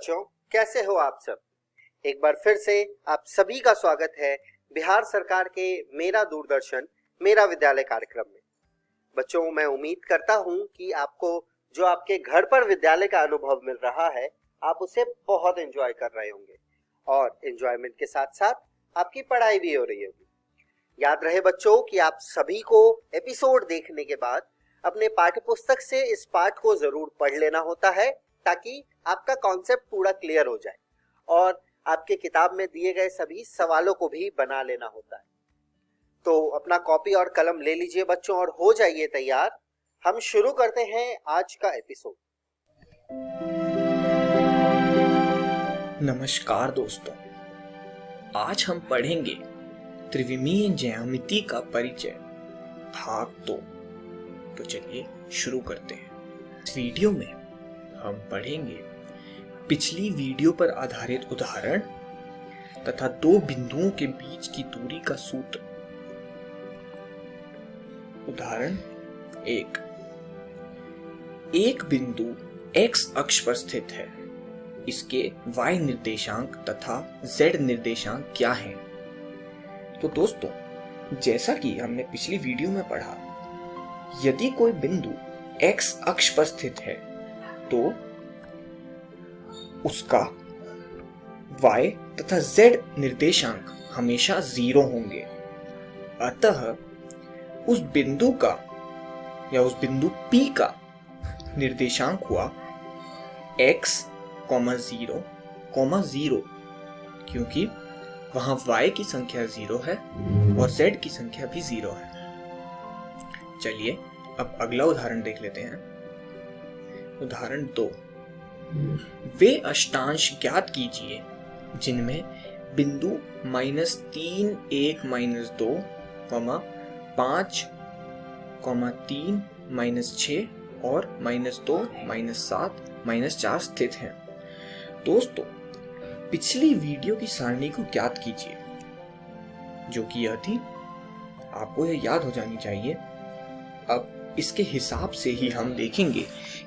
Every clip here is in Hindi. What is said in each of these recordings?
बच्चों, कैसे हो आप सब। एक बार फिर से आप सभी का स्वागत है बिहार सरकार के मेरा दूरदर्शन मेरा विद्यालय कार्यक्रम में। बच्चों, मैं उम्मीद करता हूं कि आपको जो आपके घर पर विद्यालय का अनुभव मिल रहा है, आप उसे बहुत एंजॉय कर रहे होंगे और एंजॉयमेंट के साथ साथ आपकी पढ़ाई भी हो रही होगी। याद रहे बच्चों कि आप सभी को एपिसोड देखने के बाद अपने पाठ्य पुस्तक से इस पाठ को जरूर पढ़ लेना होता है, ताकि आपका कॉन्सेप्ट पूरा क्लियर हो जाए और आपके किताब में दिए गए सभी सवालों को भी बना लेना होता है। तो अपना कॉपी और कलम ले लीजिए बच्चों और हो जाइए तैयार। हम शुरू करते हैं आज का एपिसोड। नमस्कार दोस्तों, आज हम पढ़ेंगे त्रिविमीय ज्यामिति का परिचय भाग 2। तो चलिए शुरू करते हैं। इस वीडियो में हम पढ़ेंगे पिछली वीडियो पर आधारित उदाहरण तथा दो बिंदुओं के बीच की दूरी का सूत्र। उदाहरण 1। एक बिंदु x अक्ष पर स्थित है। इसके y निर्देशांक तथा z निर्देशांक क्या हैं? तो दोस्तों, जैसा कि हमने पिछली वीडियो में पढ़ा, यदि कोई बिंदु x अक्ष पर स्थित है तो उसका y तथा z निर्देशांक हमेशा 0 होंगे। अतः उस बिंदु का या उस बिंदु P का निर्देशांक हुआ x, 0, 0, क्योंकि वहां y की संख्या 0 है और z की संख्या भी 0 है। चलिए अब अगला उदाहरण देख लेते हैं। उदाहरण 2। वे अष्टांश ज्ञात कीजिए जिनमें बिंदु -3, 1, -2, 5, 3, -6 और -2, -7, -4 स्थित हैं। दोस्तों, पिछली वीडियो की सारणी को ज्ञात कीजिए, जो कि यह थी। आपको यह याद हो जानी चाहिए। अब इसके हिसाब से ही हम देखेंगे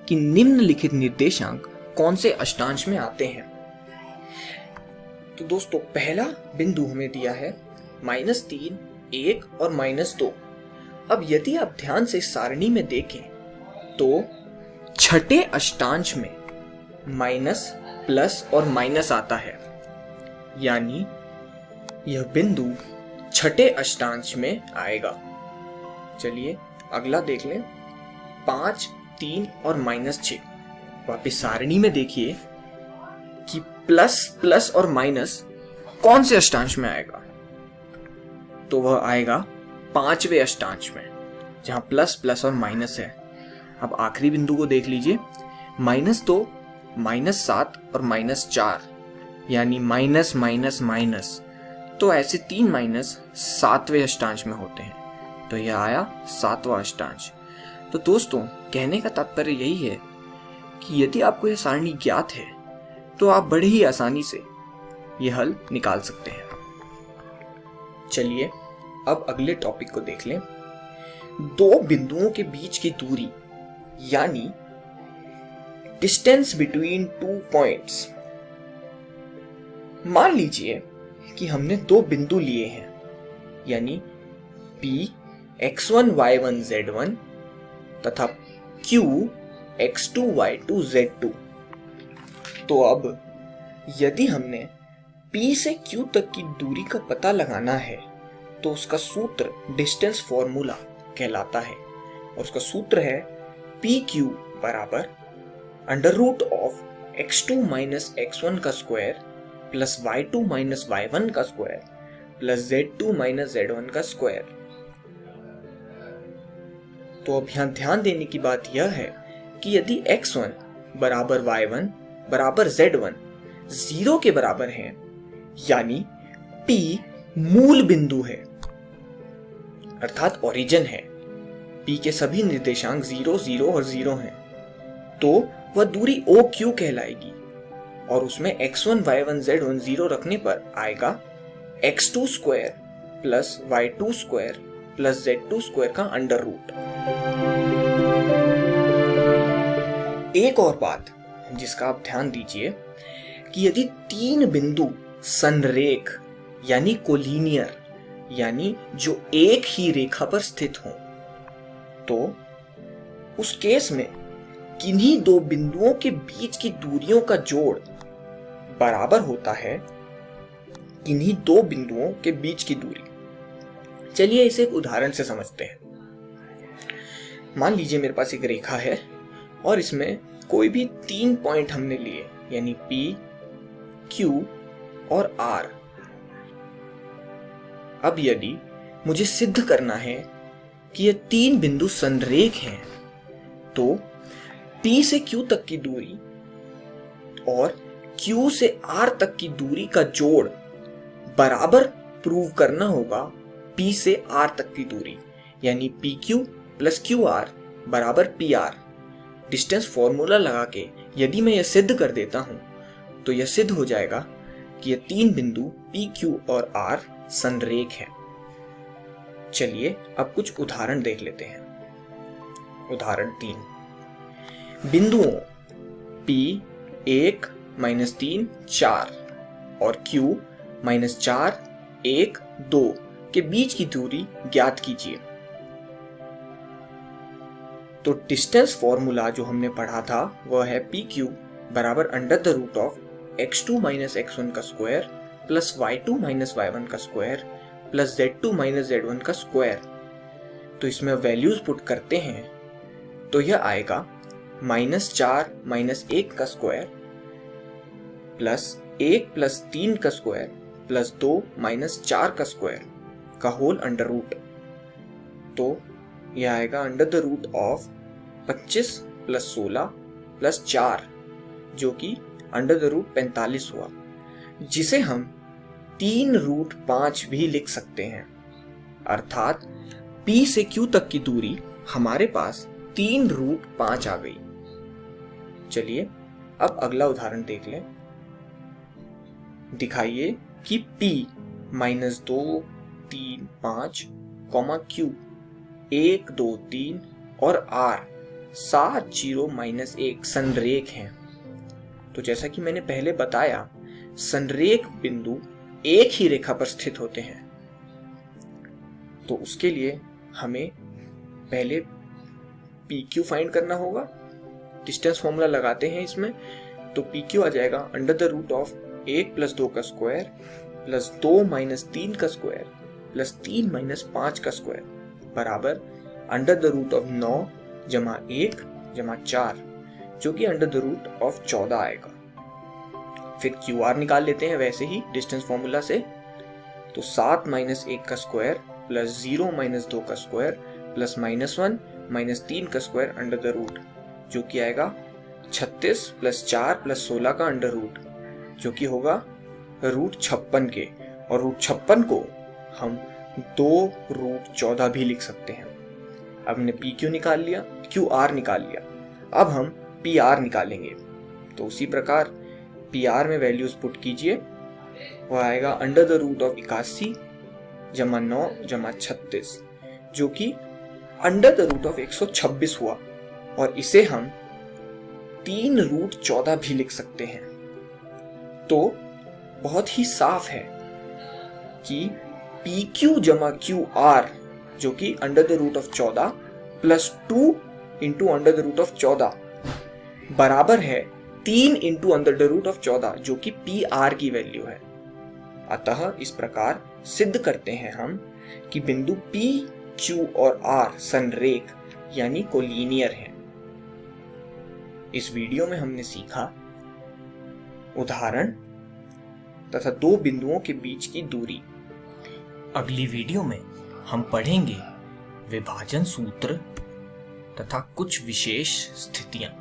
कि निम्नलिखित निर्देशांक कौन से अष्टांश में आते हैं। तो दोस्तों, पहला बिंदु हमें दिया है -3, 1 और -2। अब यदि आप ध्यान से सारणी में देखें तो छठे अष्टांश में माइनस, प्लस और माइनस आता है, यानी यह बिंदु छठे अष्टांश में आएगा। चलिए अगला देख लें। 5, 3 और -6। वापिस सारणी में देखिए कि प्लस, प्लस और माइनस कौन से अष्टांश में आएगा। तो वह आएगा 5वें अष्टांश में, जहां प्लस, प्लस और माइनस है। अब आखिरी बिंदु को देख लीजिए। -2, -7 और -4, यानी माइनस, माइनस, माइनस। तो ऐसे 3 माइनस 7वें अष्टांश में होते हैं, तो यह आया 7वां अष्टांश। तो दोस्तों, कहने का तात्पर्य यही है कि यदि आपको यह सारणी ज्ञात है तो आप बड़े ही आसानी से यह हल निकाल सकते हैं। चलिए अब अगले टॉपिक को देख लें। दो बिंदुओं के बीच की दूरी, यानी डिस्टेंस बिटवीन 2 पॉइंट्स। मान लीजिए कि हमने दो बिंदु लिए हैं, यानी P x1 y1 z1 तथा Q x2 y2 z2। तो अब यदि हमने P से Q तक की दूरी का पता लगाना है तो उसका सूत्र डिस्टेंस फॉर्मूला कहलाता है, और उसका सूत्र है PQ बराबर √ x2 - x1 का स्क्वायर प्लस y2 - y1 का स्क्वायर प्लस z2 - z1 का स्क्वायर। तो अब यहां ध्यान देने की बात यह है कि यदि x1 बराबर y1 बराबर z1 0 के बराबर है, यानी P मूल बिंदु है, अर्थात ओरिजिन है, P के सभी निर्देशांक 0, 0 और 0 हैं, तो वह दूरी OQ कहलाएगी, और उसमें x1, y1, z1 0 रखने पर आएगा x2 square plus y2 square plus z2 square का अंडर रूट। एक और बात जिसका आप ध्यान दीजिए कि यदि तीन बिंदु संरेख यानी कोलिनियर यानी जो एक ही रेखा पर स्थित हों, तो उस केस में किन्हीं दो बिंदुओं के बीच की दूरियों का जोड़ बराबर होता है किन्हीं दो बिंदुओं के बीच की दूरी। चलिए इसे एक उदाहरण से समझते हैं। मान लीजिए मेरे पास एक रेखा है और इसमें कोई भी 3 पॉइंट हमने लिए, यानी P, Q और R। अब यदि मुझे सिद्ध करना है कि ये 3 बिंदु संरेख हैं, तो P से Q तक की दूरी और Q से R तक की दूरी का जोड़ बराबर प्रूव करना होगा P से R तक की दूरी, यानी PQ प्लस QR बराबर PR। डिस्टेंस फॉर्मूला लगा के यदि मैं यह सिद्ध कर देता हूं, तो यह सिद्ध हो जाएगा कि ये 3 बिंदु PQ और R संरेख हैं। चलिए अब कुछ उदाहरण देख लेते हैं। उदाहरण 3, बिंदुओं P 1 -3 4 और Q -4 1 2 के बीच की दूरी ज्ञात कीजिए। तो डिस्टेंस फॉर्मूला जो हमने पढ़ा था वह है PQ बराबर √ x2 - x1 का स्क्वायर प्लस y2 - y1 का स्क्वायर प्लस z2 - z1 का स्क्वायर। तो इसमें वैल्यूज पुट करते हैं तो यह आएगा -4 - 1 का स्क्वायर प्लस 1 + 3 का स्क्वायर प्लस 2 - 4 का स्क्वायर का होल अंडर रूट। तो यह आएगा √ 25 + 16 + 4 जो कि √ 45 हुआ, जिसे हम 3√5 भी लिख सकते हैं। अर्थात P से Q तक की दूरी हमारे पास 3√5 आ गई। चलिए अब अगला उदाहरण देख लें। दिखाइए कि P -2 3 5, Q 1 2 3 और R 7 0 -1 संरेख हैं। तो जैसा कि मैंने पहले बताया, संरेख बिंदु एक ही रेखा पर स्थित होते हैं। तो उसके लिए हमें पहले PQ फाइंड करना होगा। डिस्टेंस फॉर्मूला लगाते हैं इसमें, तो PQ आ जाएगा √ 1 + 2 का स्क्वायर प्लस 2 - 3 का स्क्वायर प्लस 3 - 5 का स्क्वायर बराबर √ 9 + 1 + 4 जो कि √ 14 आएगा। फिर QR निकाल लेते हैं वैसे ही डिस्टेंस फॉर्मूला से। तो 7 - 1 का स्क्वायर प्लस 0 - 2 का स्क्वायर प्लस -1 - 3 का स्क्वायर अंडर द रूट जो कि आएगा 36 + 4 + 16 का अंडर रूट जो कि होगा √56 के, और √56 को हम 2√14 भी लिख सकते हैं। अब हमने PQ निकाल लिया, QR निकाल लिया, अब हम PR निकालेंगे। तो उसी प्रकार PR में वैल्यूज पुट कीजिए, वह आएगा √ 81 + 9 + 36 जो कि √ 126 हुआ, और इसे हम 3√14 भी लिख सकते हैं। तो बहुत ही साफ है कि PQ + QR जो कि √ 14 प्लस 2 × √14 बराबर है 3 × √14 जो कि PR की वैल्यू है। अतः इस प्रकार सिद्ध करते हैं हम कि बिंदु P, Q और R संरेख यानी कोलिनियर हैं। इस वीडियो में हमने सीखा उदाहरण तथा दो बिंदुओं के बीच की दूरी। अगली वीडियो में हम पढ़ेंगे विभाजन सूत्र तथा कुछ विशेष स्थितियां।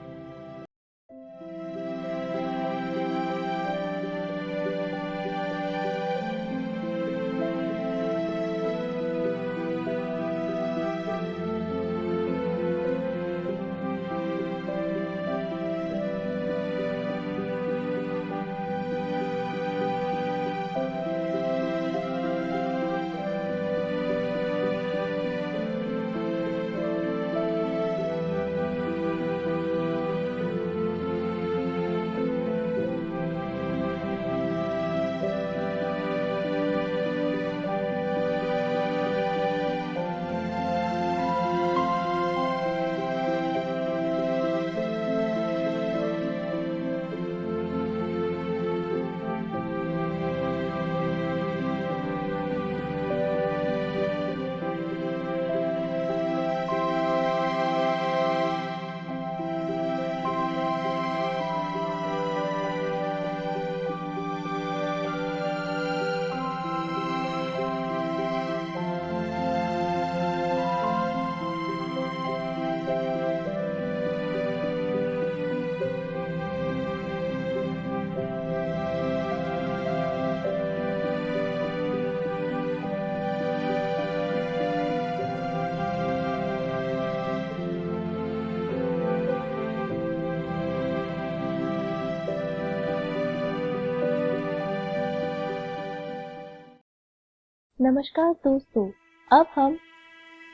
नमस्कार दोस्तों, अब हम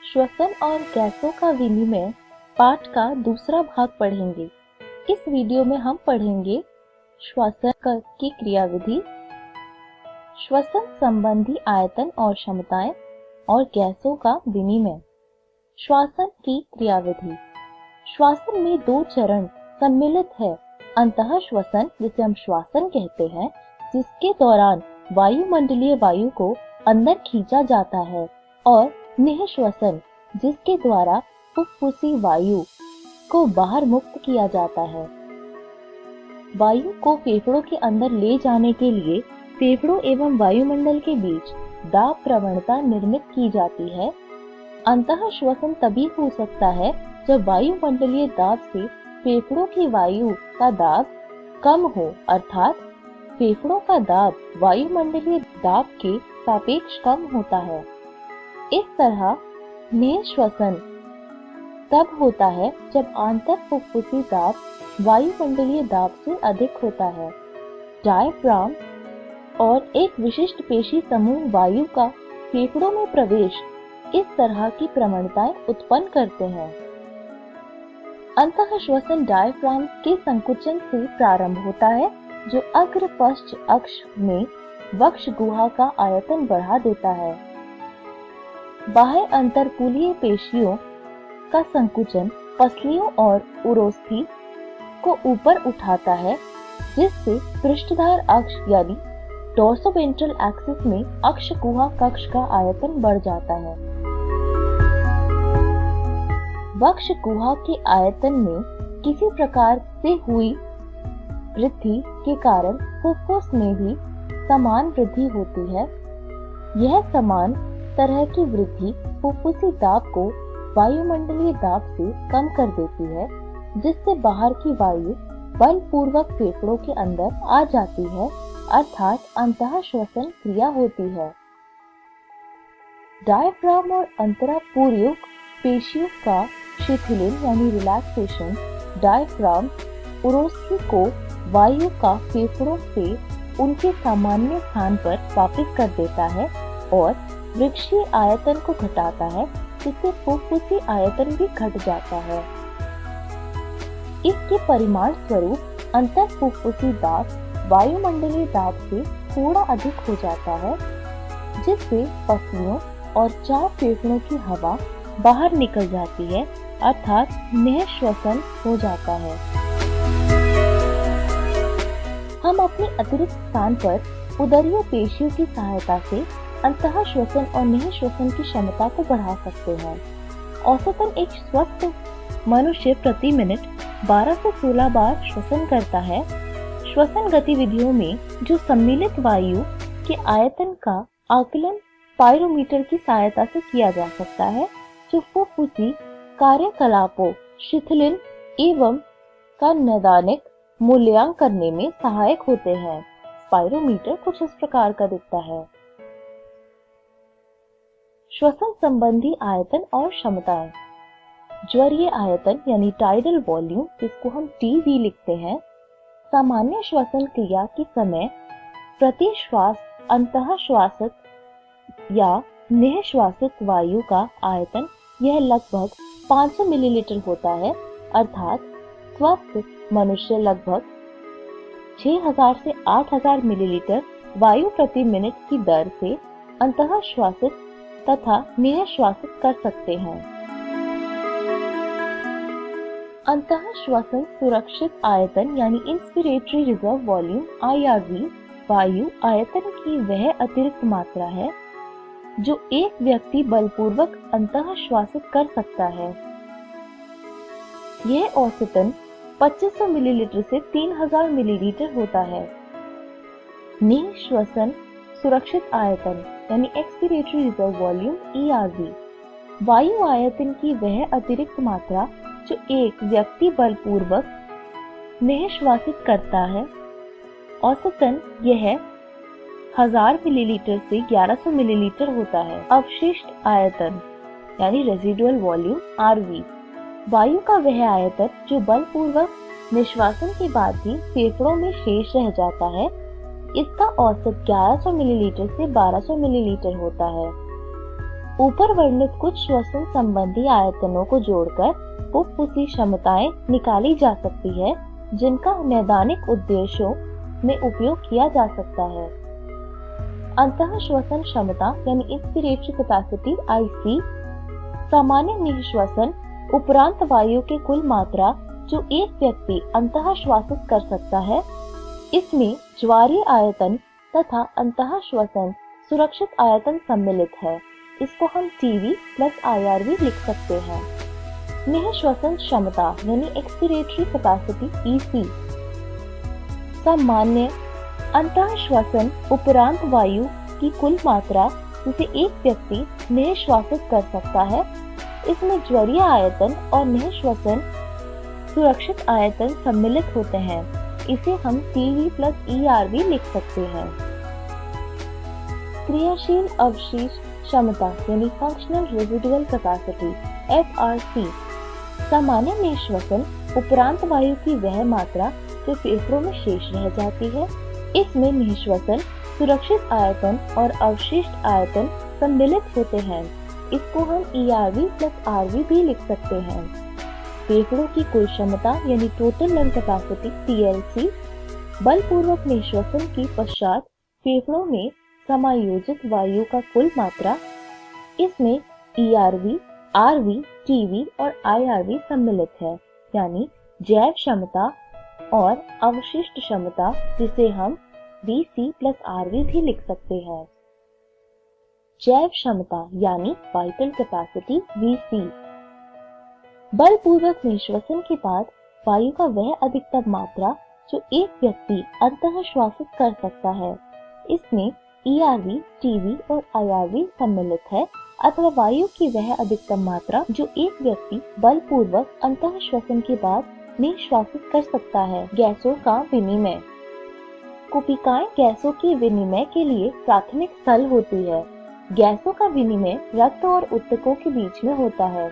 श्वसन और गैसों का विनिमय पाठ का दूसरा भाग पढ़ेंगे। इस वीडियो में हम पढ़ेंगे श्वसन की क्रियाविधि, श्वसन संबंधी आयतन और क्षमताएं और गैसों का विनिमय। श्वसन की क्रियाविधि। श्वसन में 2 चरण सम्मिलित है। अंतः श्वसन, जिसे हम श्वसन कहते हैं, जिसके दौरान वायुमंडलीय वायु को अंदर खींचा जाता है, और निःश्वसन, जिसके द्वारा फुफ्फुसी वायु को बाहर मुक्त किया जाता है। वायु को फेफड़ों के अंदर ले जाने के लिए फेफड़ों एवं वायुमंडल के बीच दाब प्रवणता निर्मित की जाती है। अंतः श्वसन तभी हो सकता है जब वायुमंडलीय दाब से फेफड़ों की वायु का दाब कम हो, अर्थात फेफड़ों का दाब वायुमंडलीय दाब के सापेक्ष कम होता है। इस तरह निःश्वसन तब होता है जब आंतर फुफ्फुसी दाब वायुमंडलीय दाब से अधिक होता है। डायफ्राम और एक विशिष्ट पेशी समूह वायु का फेफड़ों में प्रवेश इस तरह की प्रवणताएं उत्पन्न करते हैं। अंतः श्वसन डायफ्राम के संकुचन से प्रारंभ होता है, जो अग्र पश्च अक्ष में वक्ष गुहा का आयतन बढ़ा देता है। बाह्य अंतरकूलीय पेशियों का संकुचन पसलियों और उरोस्थि को ऊपर उठाता है, जिससे पृष्ठधार अक्ष यानी डोर्सोवेंट्रल एक्सिस में अक्ष गुहा कक्ष का आयतन बढ़ जाता है। वक्ष गुहा के आयतन में किसी प्रकार से हुई वृद्धि के कारण फुफ्फुस में भी समान वृद्धि होती है। यह समान तरह की वृद्धि फुफ्फुसी दाब को वायुमंडलीय दाब से कम कर देती है, जिससे बाहर की वायु बलपूर्वक फेफड़ों के अंदर आ जाती है, अर्थात अंतः श्वसन क्रिया होती है। डायफ्राम और अंतरापूर्वक पेशियों का शिथिलन यानी रिलैक्सेशन डायफ्राम उरोस्थि को वायु का फेफड़ों से उनके सामान्य स्थान पर वापस कर देता है और वृक्षीय आयतन को घटाता है, जिससे फुफ्फुसी आयतन भी घट जाता है। इसके परिमाण स्वरूप अंतर फुफ्फुसी दाब वायुमंडलीय दाब से थोड़ा अधिक हो जाता है, जिससे पसलियों और 4 फेफड़ों की हवा बाहर निकल जाती है, अर्थात निःश्वसन हो जाता है। हम अपने अतिरिक्त स्थान पर उदरीय पेशियों की सहायता से अंतः श्वसन और निःश्वसन की क्षमता को बढ़ा सकते हैं। औसतन एक स्वस्थ मनुष्य प्रति मिनट 12 से 16 बार श्वसन करता है। श्वसन गतिविधियों में जो सम्मिलित वायु के आयतन का आकलन पायरोमीटर की सहायता से किया जा सकता है, जो फुफ्फुसी कार्यकलापों शिथिलन एवं का नैदानिक मूल्यांकन करने में सहायक होते हैं। स्पाइरोमीटर कुछ इस प्रकार का दिखता है। श्वसन संबंधी आयतन और क्षमताएं। ज्वरीय आयतन यानी टाइडल वॉल्यूम, जिसको हम टीवी लिखते हैं, सामान्य श्वसन क्रिया के समय प्रति श्वास अंतः श्वासित या निःश्वासित वायु का आयतन यह लगभग 500 मिलीलीटर होता है, अर्थात स्वस्थ मनुष्य लगभग 6000 से 8000 मिलीलीटर वायु प्रति मिनट की दर से अंतः श्वासित तथा निःश्वासित कर सकते हैं। अंतः श्वसन सुरक्षित आयतन यानी इंस्पिरेटरी रिजर्व वॉल्यूम IRV वायु आयतन की वह अतिरिक्त मात्रा है जो एक व्यक्ति बलपूर्वक अंतः श्वासित कर सकता है। यह औसतन 2500 मिलीलीटर से 3000 मिलीलीटर होता है। निःश्वसन सुरक्षित आयतन यानी एक्सपीरेटरी रिजर्व वॉल्यूम ERV वायु आयतन की वह अतिरिक्त मात्रा जो एक व्यक्ति बलपूर्वक निःश्वासित करता है। औसतन यह 1000 मिलीलीटर से 1100 मिलीलीटर होता है। अवशिष्ट आयतन यानी रेजिडुअल वॉल्यूम RV वायु का वह आयतन जो बलपूर्वक निश्वासन के बाद भी फेफड़ों में शेष रह जाता है। इसका औसत 1100 मिलीलीटर से 1200 मिलीलीटर होता है। ऊपर वर्णित कुछ श्वसन संबंधी आयतनों को जोड़कर फुफ्फुसी क्षमताएं निकाली जा सकती है, जिनका नैदानिक उद्देश्यों में उपयोग किया जा सकता है। अंतः श्वसन क्षमता यानी इंस्पिरेटरी कैपेसिटी IC सामान्य निःश्वसन उपरांत वायु के कुल मात्रा जो एक व्यक्ति अंतः श्वासित कर सकता है। इसमें ज्वारीय आयतन तथा अंतः श्वसन सुरक्षित आयतन सम्मिलित है। इसको हम TV प्लस IRV लिख सकते हैं। निःश्वसन क्षमता यानी एक्सपिरेटरी कैपेसिटी EC सामान्य अंतः श्वसन उपरांत वायु की कुल मात्रा जिसे एक व्यक्ति निःश्वासित कर सकता है। इसमें ज्वरीय आयतन और निःश्वसन सुरक्षित आयतन सम्मिलित होते हैं। इसे हम TV प्लस ERV लिख सकते हैं। क्रियाशील अवशेष क्षमता यानी फंक्शनल रेजिडुअल कैपेसिटी FRC सामान्य निःश्वसन उपरांत वायु की वह मात्रा जो फेफड़ों में शेष रह जाती है। इसमें निःश्वसन सुरक्षित आयतन और अवशिष्ट आयतन सम्मिलित होते हैं। इसको हम ERV प्लस RV भी लिख सकते हैं। फेफड़ों की कुल क्षमता यानी टोटल लंग कैपेसिटी TLC बलपूर्वक निःश्वसन के पश्चात फेफड़ों में समायोजित वायु का कुल मात्रा। इसमें ERV, RV, TV और IRV सम्मिलित है, यानी जैव क्षमता और अवशिष्ट क्षमता, जिसे हम VC प्लस RV भी लिख सकते हैं। जैव क्षमता यानी वाइटल कैपेसिटी VC बलपूर्वक निःश्वसन के बाद वायु का वह अधिकतम मात्रा जो एक व्यक्ति अंतः श्वासित कर सकता है। इसमें ERV, TV और IRV सम्मिलित है, अथवा वायु की वह अधिकतम मात्रा जो एक व्यक्ति बलपूर्वक अंतः श्वसन के बाद निःश्वासित कर सकता है। गैसों का विनिमय। कुपिकाएं गैसों के विनिमय के लिए प्राथमिक स्थल होती है। गैसों का विनिमय रक्त और ऊतकों के बीच में होता है।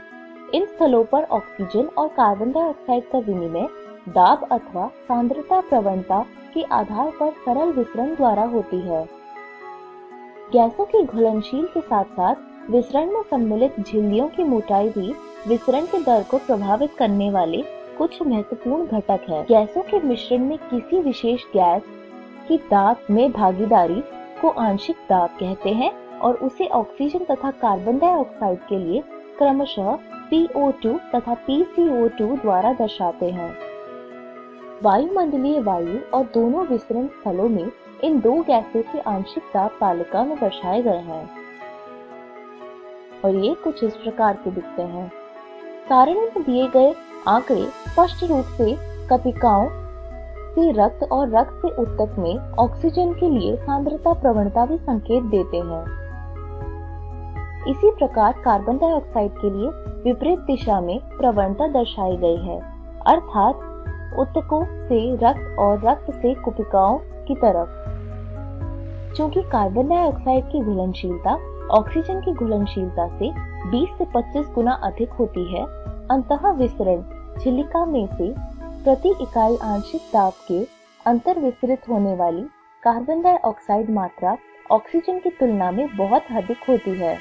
इन स्थलों पर ऑक्सीजन और कार्बन डाइऑक्साइड का विनिमय दाब अथवा सांद्रता प्रवणता के आधार पर सरल विसरण द्वारा होती है। गैसों की घुलनशील के साथ साथ विसरण में सम्मिलित झिल्लियों की मोटाई भी विसरण के दर को प्रभावित करने वाले कुछ महत्वपूर्ण घटक है। गैसों के मिश्रण में किसी विशेष गैस की दाब में भागीदारी को आंशिक दाब कहते हैं और उसे ऑक्सीजन तथा कार्बन डाइऑक्साइड के लिए क्रमशः PO2 तथा PCO2 द्वारा दर्शाते हैं। वायुमंडलीय वायु और दोनों विसरण स्थलों में इन दो गैसों के आंशिक दाब तालिका में दर्शाए गए हैं और ये कुछ इस प्रकार के दिखते हैं। सारणी में दिए गए आंकड़े स्पष्ट रूप से कपिकाओं से रक्त और रक्त से ऊतक में ऑक्सीजन के लिए सांद्रता प्रवणता भी संकेत देते हैं। इसी प्रकार कार्बन डाइऑक्साइड के लिए विपरीत दिशा में प्रवणता दर्शाई गई है, अर्थात ऊतकों से रक्त और रक्त से कुपिकाओं की तरफ। चूंकि कार्बन डाइऑक्साइड की घुलनशीलता ऑक्सीजन की घुलनशीलता से 20 से 25 गुना अधिक होती है, अंतः विसरण झिल्लिका में से प्रति इकाई आंशिक दाब के अंतर विसरित होने वाली कार्बन डाइऑक्साइड मात्रा ऑक्सीजन की तुलना में बहुत अधिक होती है।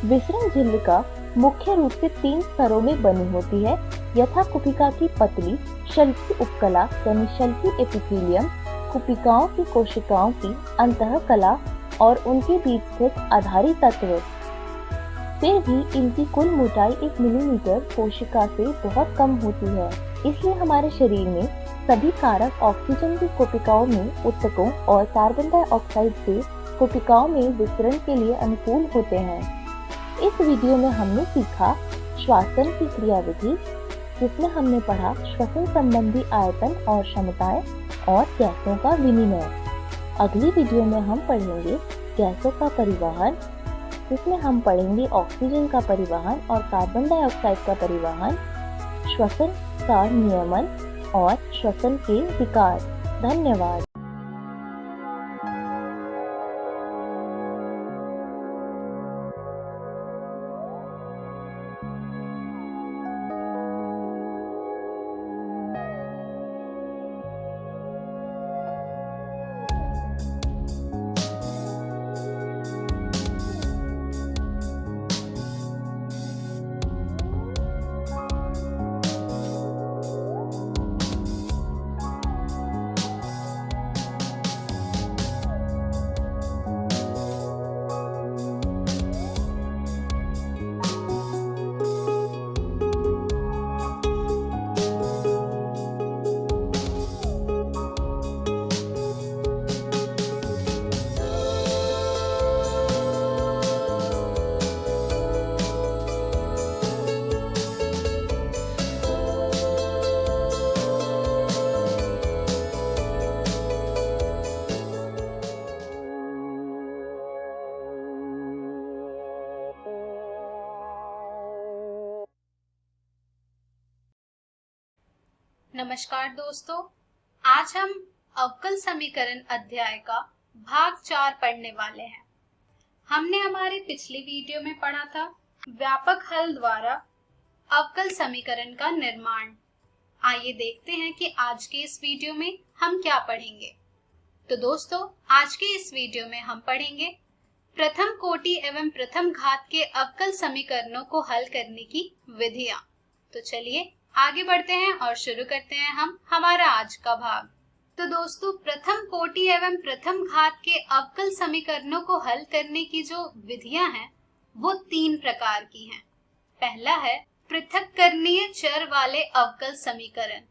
विसरण झिल्लिका मुख्य रूप से 3 स्तरों में बनी होती है, यथा कुपिका की पतली शल्की उपकला यानी शल्की एपिथेलियम, कुपिकाओं की कोशिकाओं की अंतःकला और उनके बीच स्थित आधारी तत्व। फिर भी इनकी कुल मोटाई 1 मिलीमीटर कोशिका से बहुत कम होती है, इसलिए हमारे शरीर में सभी कारक ऑक्सीजन की कोशिकाओं में ऊतकों और कार्बन डाइऑक्साइड से कोशिकाओं में विसरण के लिए अनुकूल होते हैं। इस वीडियो में हमने सीखा श्वासन की क्रियाविधि, जिसमें हमने पढ़ा श्वसन संबंधी आयतन और क्षमताएं और गैसों का विनिमय। अगली वीडियो में हम पढ़ेंगे गैसों का परिवहन, जिसमें हम पढ़ेंगे ऑक्सीजन का परिवहन और कार्बन डाइऑक्साइड का परिवहन, श्वसन का नियमन और श्वसन के विकार। धन्यवाद। नमस्कार दोस्तों, आज हम अवकल समीकरण अध्याय का भाग 4 पढ़ने वाले हैं। हमने हमारी पिछली वीडियो में पढ़ा था व्यापक हल द्वारा अवकल समीकरण का निर्माण। आइए देखते हैं कि आज के इस वीडियो में हम क्या पढ़ेंगे। तो दोस्तों, आज के इस वीडियो में हम पढ़ेंगे प्रथम कोटि एवं प्रथम घात के अवकल समीकरणों को हल करने की विधियां। तो चलिए आगे बढ़ते हैं और शुरू करते हैं हम हमारा आज का भाग। तो दोस्तों, प्रथम कोटि एवं प्रथम घात के अवकल समीकरणों को हल करने की जो विधियां हैं वो 3 प्रकार की हैं। पहला है पृथक्करणीय चर वाले अवकल समीकरण,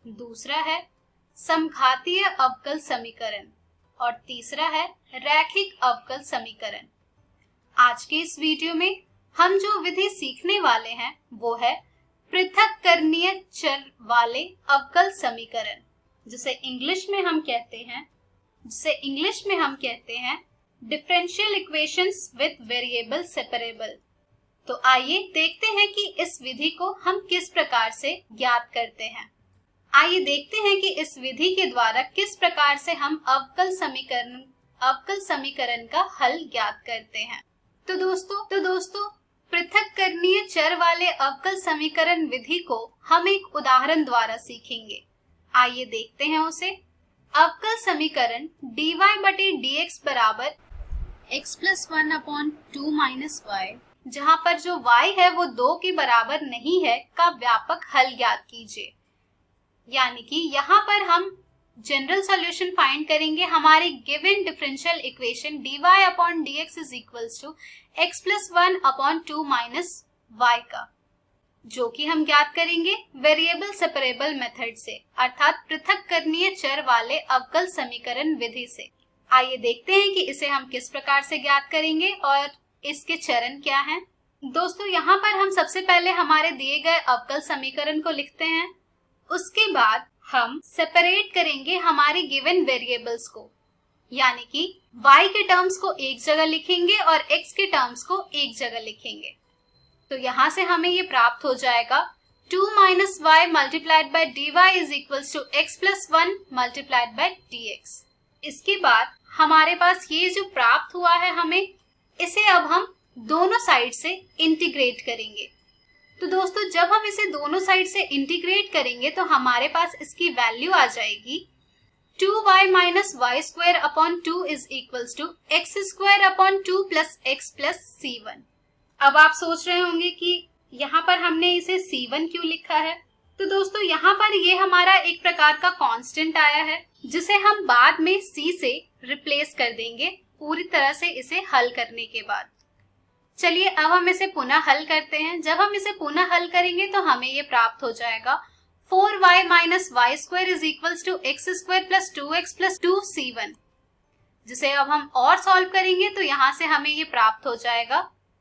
दूसरा है समघातीय अवकल समीकरण और तीसरा है रैखिक अवकल समीकरण। आज के इस वीडियो में हम जो विधि सीखने वाले हैं वो है पृथक्करणीय चर वाले अवकल समीकरण, जिसे इंग्लिश में हम कहते हैं differential equations with variable separable. तो आइए देखते हैं कि इस विधि को हम किस प्रकार से ज्ञात करते हैं। आइए देखते हैं कि इस विधि के द्वारा किस प्रकार से हम अवकल समीकरण का हल ज्ञात करते हैं। तो दोस्तों पृथक्करणीय चर वाले अवकल समीकरण विधि को हम एक उदाहरण द्वारा सीखेंगे। आइए देखते हैं उसे। अवकल समीकरण dy बटे dx बराबर x + 1/2 - y, जहाँ पर जो y है वो 2 के बराबर नहीं है, का व्यापक हल ज्ञात कीजिए। यानी कि यहाँ पर हम जनरल सॉल्यूशन फाइंड करेंगे हमारी given differential equation dy/dx = x + 1/2 - y का, जो कि हम ज्ञात करेंगे वेरिएबल सेपरेबल मेथड से, अर्थात पृथक्करणीय चर वाले अवकल समीकरण विधि से। आइए देखते हैं कि इसे हम किस प्रकार से ज्ञात करेंगे और इसके चरण क्या हैं। दोस्तों, यहाँ पर हम सबसे पहले हमारे दिए गए अवकल समीकरण को लिखते हैं। उसके बाद हम सेपरेट करेंगे हमारी गिवन वेरिएबल्स को, यानी कि y के टर्म्स को एक जगह लिखेंगे और x के टर्म्स को एक जगह लिखेंगे। तो यहाँ से हमें ये प्राप्त हो जाएगा 2 - y × dy = x + 1 × dx। इसके बाद हमारे पास ये जो प्राप्त हुआ है हमें, इसे अब हम दोनों साइड से इंटीग्रेट करेंगे। तो दोस्तों, जब हम इसे दोनों साइड से इंटीग्रेट करेंगे तो हमारे पास इसकी वैल्यू आ जाएगी 2y - y² = x² + 2 + x + c1। अब आप सोच रहे होंगे कि यहाँ पर हमने इसे c1 क्यों लिखा है। तो दोस्तों, यहाँ पर ये हमारा एक प्रकार का कांस्टेंट आया है, जिसे हम बाद में c से रिप्लेस कर देंगे पूरी तरह से इसे हल करने के बाद। चलिए अब हम इसे पुनः हल करते हैं। जब हम इसे पुनः हल करेंगे तो हमें ये प्राप्त हो जाएगा 4y - y² = x² + 2x + 2c1, जिसे अब हम और सॉल्व करेंगे तो यहाँ से हमें ये प्राप्त हो जाएगा।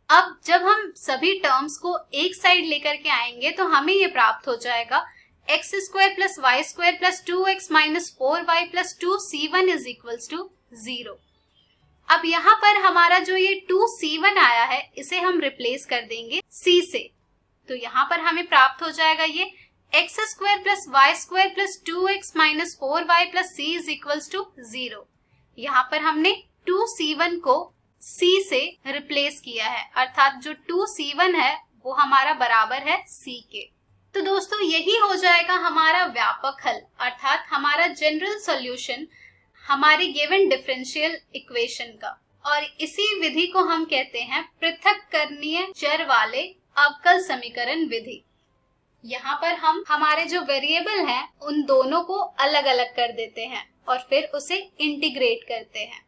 अब जब हम सभी टर्म्स को एक साइड लेकर के आएंगे तो हमें ये प्राप्त हो जाएगा x² + y² + 2x - 4y + 2c1 = 0। अब यहाँ पर हमारा जो ये 2c1 आया है, इसे हम रिप्लेस कर देंगे c से। तो यहाँ पर हमें प्राप्त हो जाएगा ये x² + y² + 2x - 4y + c = 0। यहाँ पर हमने 2c1 को c से रिप्लेस किया है, अर्थात जो 2c1 है वो हमारा बराबर है c के। तो दोस्तों, यही हो जाएगा हमारा व्यापक हल, अर्थात हमारा जनरल सॉल्यूशन हमारी गिवन डिफरेंशियल इक्वेशन का। और इसी विधि को हम कहते हैं पृथक्करणीय चर वाले अवकल समीकरण विधि। यहाँ पर हम हमारे जो वेरिएबल हैं उन दोनों को अलग अलग कर देते हैं और फिर उसे इंटीग्रेट करते हैं।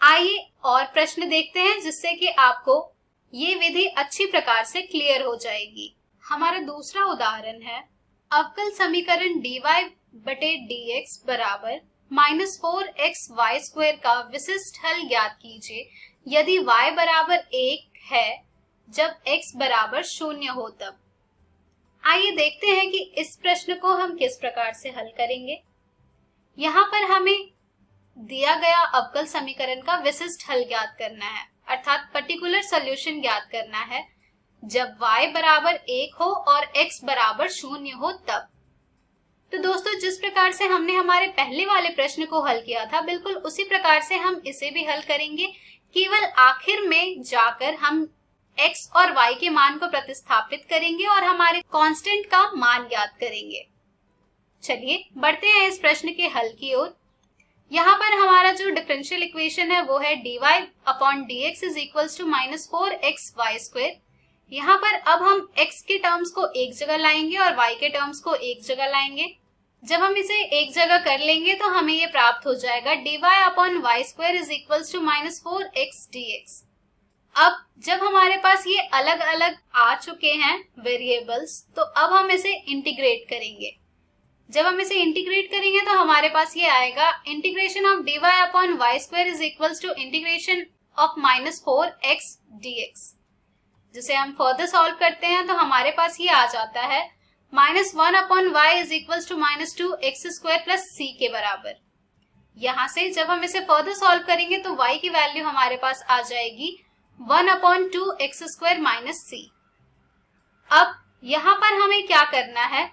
आइए और प्रश्न देखते हैं, जिससे कि आपको ये विधि अच्छी प्रकार से क्लियर हो जाएगी। हमारा दूसरा उदाहरण है अवकल समीकरण dy बटे dx बराबर -4xy² का विशिष्ट हल ज्ञात कीजिए यदि y बराबर 1 है जब x बराबर 0 हो तब। आइए देखते हैं कि इस प्रश्न को हम किस प्रकार से हल करेंगे। यहाँ पर हमें दिया गया अवकल समीकरण का विशिष्ट हल ज्ञात करना है, अर्थात पर्टिकुलर सॉल्यूशन ज्ञात करना है जब y बराबर 1 हो और x बराबर 0 हो तब। तो दोस्तों जिस प्रकार से हमने हमारे पहले वाले प्रश्न को हल किया था, बिल्कुल उसी प्रकार से हम इसे भी हल करेंगे। केवल आखिर में जाकर हम x और y के मान को प्रतिस्थापित करेंगे और हमारे कांस्टेंट का मान ज्ञात करेंगे। चलिए बढ़ते हैं इस प्रश्न के हल की ओर। यहाँ पर हमारा जो डिफरेंशियल इक्वेशन है वो है dy upon dx is equals to -4xy²। यहाँ पर अब हम x के टर्म्स को एक जगह लाएंगे और y के टर्म्स को एक जगह लाएंगे। जब हम इसे एक जगह कर लेंगे तो हमें ये प्राप्त हो जाएगा dy upon y² is equals to -4x dx। अब जब हमारे पास ये अलग अलग आ चुके हैं वेरिएबल्स, तो अब हम इसे इंटीग्रेट करेंगे। जब हम इसे इंटीग्रेट करेंगे तो हमारे पास ये आएगा integration of dy upon y² is equals to integration of -4x dx। जिसे हम फर्दर सॉल्व करते हैं तो हमारे पास ये आ जाता है -1 upon y is equals to -2x² plus c के बराबर। यहाँ से जब हम इसे फर्दर सॉल्व करेंगे तो y की वैल्यू हमारे पास आ जाएगी 1 अपॉन 2x² माइनस c। अब यहाँ पर हमें क्या करना है,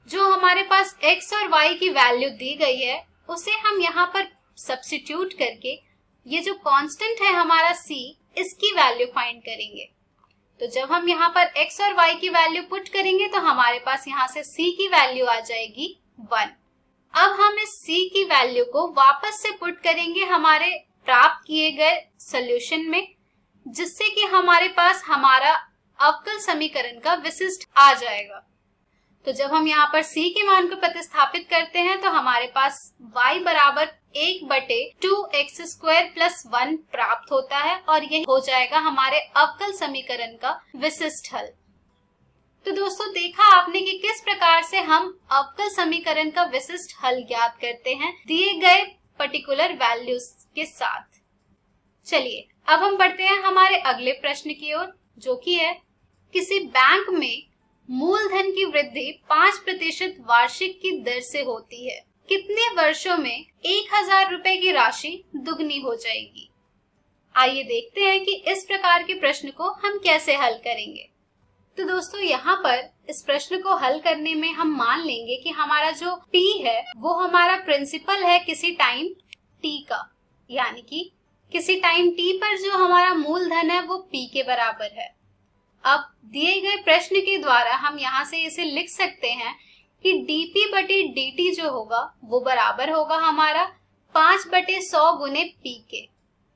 जो हमारे पास x और y की वैल्यू दी गई है उसे हम यहाँ पर सब्स्टिट्यूट करके ये जो कांस्टेंट है हमारा c, इसकी वैल्यू फाइंड करेंगे। तो जब हम यहाँ पर x और y की वैल्यू पुट करेंगे तो हमारे पास यहाँ से c की वैल्यू आ जाएगी 1। अब हम इस c की वैल्यू को वापस से पुट करेंगे हमारे प्राप्त किए गए सॉल्यूशन में, जिससे कि हमारे पास हमारा अवकल समीकरण का विशिष्ट आ जाएगा। तो जब हम यहाँ पर c के मान को प्रतिस्थापित करते हैं तो हमारे पास y बराबर 1/2x² प्लस 1 प्राप्त होता है और यह हो जाएगा हमारे अवकल समीकरण का विशिष्ट हल। तो दोस्तों देखा आपने कि किस प्रकार से हम अवकल समीकरण का विशिष्ट हल ज्ञात करते हैं दिए गए पर्टिकुलर वैल्यूज के साथ। चलिए अब हम बढ़ते हैं हमारे अगले प्रश्न की ओर, जो कि है किसी बैंक में मूलधन की वृद्धि 5% वार्षिक की दर से होती है, कितने वर्षों में 1000 रुपए की राशि दुगनी हो जाएगी। आइए देखते हैं कि इस प्रकार के प्रश्न को हम कैसे हल करेंगे। तो दोस्तों यहाँ पर इस प्रश्न को हल करने में हम मान लेंगे कि हमारा जो P है वो हमारा प्रिंसिपल है किसी टाइम T का, यानी कि किसी टाइम T पर जो हमारा मूलधन है वो P के बराबर है। अब दिए गए प्रश्न के द्वारा हम यहाँ से इसे लिख सकते हैं कि dp/dt जो होगा वो बराबर होगा हमारा 5/100 गुने P के,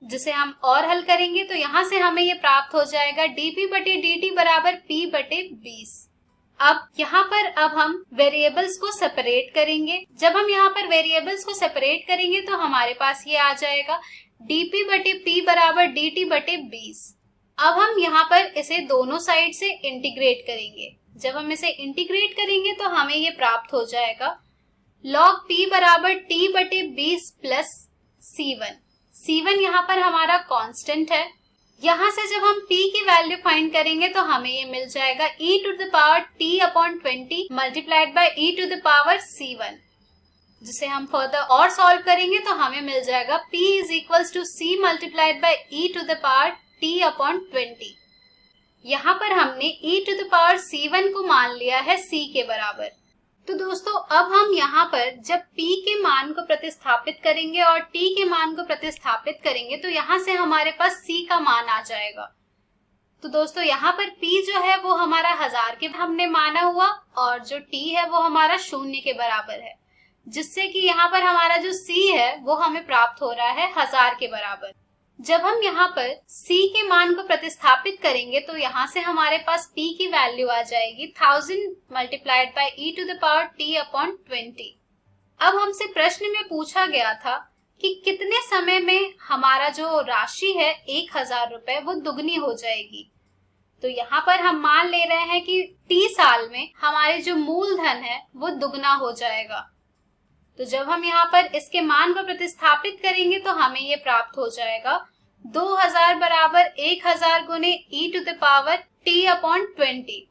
जिसे हम और हल करेंगे तो यहाँ से हमें ये प्राप्त हो जाएगा dp/dt बराबर P/20। अब यहाँ पर अब हम वेरिएबल्स को सेपरेट करेंगे। जब हम यहाँ पर वेरिएबल्स को सेपरेट करेंगे तो हमारे पास ये आ जाएगा dp/p बराबर dt/20। अब हम यहाँ पर इसे दोनों साइड से इंटीग्रेट करेंगे। जब हम इसे इंटीग्रेट करेंगे तो हमें ये प्राप्त हो जाएगा log p बराबर t/20 प्लस c1। c1 यहाँ पर हमारा कांस्टेंट है। यहाँ से जब हम p की वैल्यू फाइंड करेंगे तो हमें ये मिल जाएगा e⁻t/20 मल्टीप्लाइड बाय e⁻c1, जिसे हम फर्दर और सॉल्व करेंगे तो हमें मिल जाएगा p is equals to c multiplied by e⁻t/20। यहाँ पर हमने e⁻c1 को मान लिया है c के बराबर। तो दोस्तों अब हम यहाँ पर जब p के मान को प्रतिस्थापित करेंगे और t के मान को प्रतिस्थापित करेंगे तो यहाँ से हमारे पास c का मान आ जाएगा। तो दोस्तों यहाँ पर p जो है वो हमारा 1000 के हमने माना हुआ और जो t है वो हमारा 0 के बराबर है, जिससे कि यहाँ पर हमारा जो c है वो हमें प्राप्त हो रहा है 1000 के बराबर। जब हम यहाँ पर c के मान को प्रतिस्थापित करेंगे तो यहाँ से हमारे पास p की वैल्यू आ जाएगी 1000 मल्टीप्लाइड बाय e⁻t/20। अब हमसे प्रश्न में पूछा गया था कि कितने समय में हमारा जो राशि है 1000 रुपए वो दुगनी हो जाएगी। तो यहाँ पर हम मान ले रहे हैं कि t साल में हमारे जो मूलधन है वो दुगना हो जाएगा। तो जब हम यहाँ पर इसके मान को प्रतिस्थापित करेंगे तो हमें ये प्राप्त हो जाएगा 2000 बराबर 1000 गुने e⁻t/20,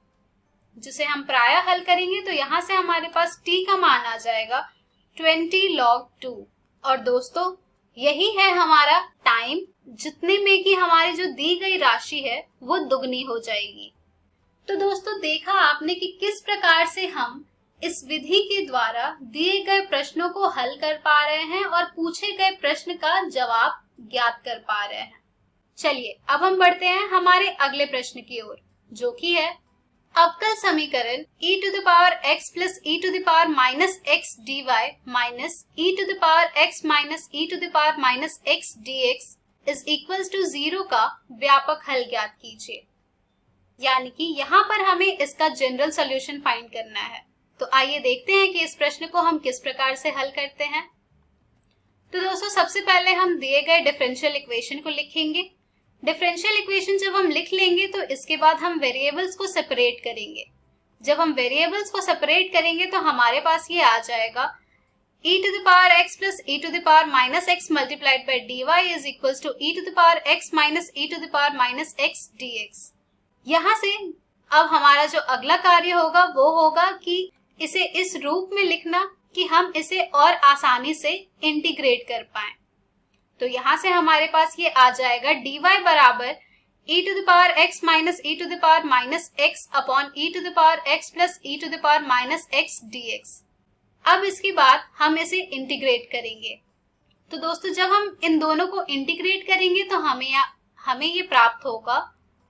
जिसे हम प्राय हल करेंगे तो यहाँ से हमारे पास t का मान आ जाएगा 20 log 2। और दोस्तों यही है हमारा टाइम, जितने में कि हमारी जो दी गई राशि है वो दुगनी हो जाएगी। तो दोस्तों देखा आपने कि किस प्रकार से हम इस विधि के द्वारा दिए गए प्रश्नों को हल कर पा रहे हैं और पूछे गए प्रश्न का जवाब ज्ञात कर पा रहे हैं। चलिए अब हम बढ़ते हैं हमारे अगले प्रश्न की ओर, जो कि है अवकल समीकरण e to the power x plus e to the power minus x dy minus e to the power x minus e to the power minus x dx is equals to 0 का व्यापक हल ज्ञात कीजिए। यानी कि यहाँ पर हमें इसका जनरल सॉल्यूशन फाइंड करना है। तो आइए देखते हैं कि इस प्रश्न को हम किस प्रकार से हल करते हैं। तो दोस्तों सबसे पहले हम दिए गए डिफरेंशियल इक्वेशन को लिखेंगे। डिफरेंशियल इक्वेशन जब हम लिख लेंगे तो इसके बाद हम वेरिएबल्स को सेपरेट करेंगे। जब हम वेरिएबल्स को सेपरेट करेंगे तो हमारे पास ये आ जाएगा e to the power x plus e to the power minus x multiplied by dy is equals to e to the power x minus e to the power minus x dx। यहाँ से अब हमारा जो अगला कार्य होगा वो होगा कि इसे इस रूप में लिखना कि हम इसे और आसानी से इंटीग्रेट कर पाएं। तो यहाँ से हमारे पास ये आ जाएगा dy बराबर e to the power x minus e to the power minus x upon e to the power x plus e to the power minus x dx। अब इसके बाद हम इसे इंटीग्रेट करेंगे। तो दोस्तों जब हम इन दोनों को इंटीग्रेट करेंगे तो हमें ये प्राप्त होगा।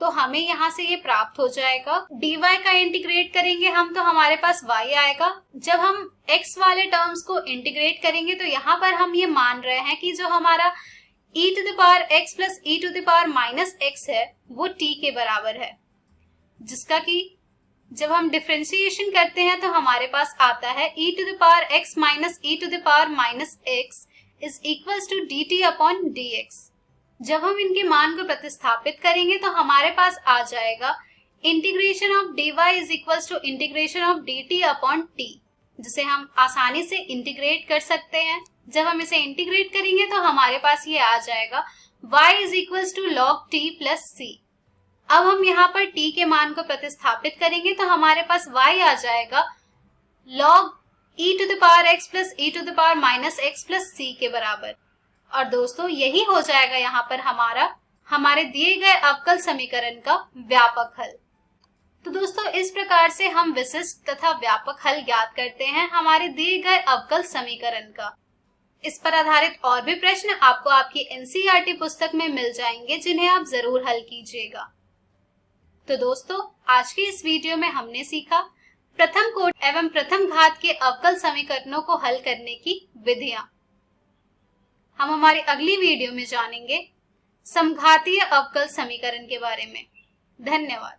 तो हमें यहाँ से ये प्राप्त हो जाएगा। dy का इंटीग्रेट करेंगे हम तो हमारे पास y आएगा। जब हम x वाले टर्म्स को इंटीग्रेट करेंगे तो यहाँ पर हम ये मान रहे हैं कि जो हमारा e to the power x plus e to the power minus x है वो t के बराबर है, जिसका कि जब हम डिफरेंशिएशन करते हैं तो हमारे पास आता है e to the power x minus e to the power minus x is equals to dt upon dx। जब हम इनके मान को प्रतिस्थापित करेंगे तो हमारे पास आ जाएगा integration of dy is equals to integration of dt upon t, जिसे हम आसानी से इंटीग्रेट कर सकते हैं। जब हम इसे इंटीग्रेट करेंगे तो हमारे पास ये आ जाएगा y is equals to log t plus c। अब हम यहाँ पर t के मान को प्रतिस्थापित करेंगे तो हमारे पास y आ जाएगा log e to the power x plus e to the power minus x plus c के बराबर। और दोस्तों यही हो जाएगा यहाँ पर हमारे दिए गए अवकल समीकरण का व्यापक हल। तो दोस्तों इस प्रकार से हम विशिष्ट तथा व्यापक हल ज्ञात करते हैं हमारे दिए गए अवकल समीकरण का। इस पर आधारित और भी प्रश्न आपको आपकी NCERT पुस्तक में मिल जाएंगे, जिन्हें आप जरूर हल कीजिएगा। तो दोस्तों आज के इस वीडियो में हमने सीखा प्रथम कोटि एवं प्रथम घात के अवकल समीकरणों को हल करने की विधियां। हम हमारी अगली वीडियो में जानेंगे समघातीय अवकल समीकरण के बारे में। धन्यवाद।